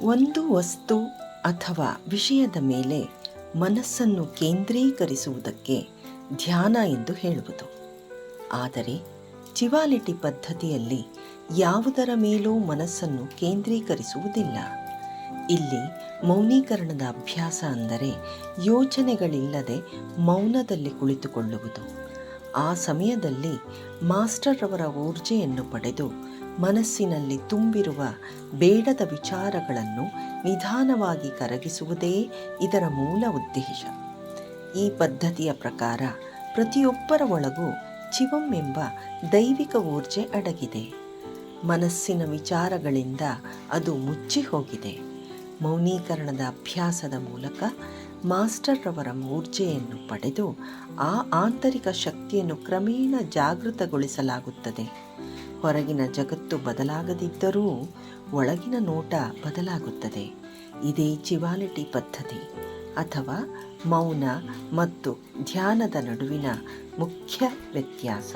ಒಂದು ವಸ್ತು ಅಥವಾ ವಿಷಯದ ಮೇಲೆ ಮನಸ್ಸನ್ನು ಕೇಂದ್ರೀಕರಿಸುವುದಕ್ಕೆ ಧ್ಯಾನ ಎಂದು ಹೇಳುವುದು. ಆದರೆ ಚಿವಾಲಿಟಿ ಪದ್ಧತಿಯಲ್ಲಿ ಯಾವುದರ ಮೇಲೂ ಮನಸ್ಸನ್ನು ಕೇಂದ್ರೀಕರಿಸುವುದಿಲ್ಲ. ಇಲ್ಲಿ ಮೌನೀಕರಣದ ಅಭ್ಯಾಸ ಅಂದರೆ ಯೋಚನೆಗಳಿಲ್ಲದೆ ಮೌನದಲ್ಲಿ ಕುಳಿತುಕೊಳ್ಳುವುದು. ಆ ಸಮಯದಲ್ಲಿ ಮಾಸ್ಟರ್ ಅವರ ಊರ್ಜೆಯನ್ನು ಪಡೆದು ಮನಸ್ಸಿನಲ್ಲಿ ತುಂಬಿರುವ ಬೇಡದ ವಿಚಾರಗಳನ್ನು ನಿಧಾನವಾಗಿ ಕರಗಿಸುವುದೇ ಇದರ ಮೂಲ ಉದ್ದೇಶ. ಈ ಪದ್ಧತಿಯ ಪ್ರಕಾರ ಪ್ರತಿಯೊಬ್ಬರ ಒಳಗೂ ಚಿವಂ ಎಂಬ ದೈವಿಕ ಊರ್ಜೆ ಅಡಗಿದೆ. ಮನಸ್ಸಿನ ವಿಚಾರಗಳಿಂದ ಅದು ಮುಚ್ಚಿ ಹೋಗಿದೆ. ಮೌನೀಕರಣದ ಅಭ್ಯಾಸದ ಮೂಲಕ ಮಾಸ್ಟರ್ ಅವರ ಊರ್ಜೆಯನ್ನು ಪಡೆದು ಆ ಆಂತರಿಕ ಶಕ್ತಿಯನ್ನು ಕ್ರಮೇಣ ಜಾಗೃತಗೊಳಿಸಲಾಗುತ್ತದೆ. ಹೊರಗಿನ ಜಗತ್ತು ಬದಲಾಗದಿದ್ದರೂ ಒಳಗಿನ ನೋಟ ಬದಲಾಗುತ್ತದೆ. ಇದೇ ಚಿವಾಲಿಟಿ ಪದ್ಧತಿ ಅಥವಾ ಮೌನ ಮತ್ತು ಧ್ಯಾನದ ನಡುವಿನ ಮುಖ್ಯ ವ್ಯತ್ಯಾಸ.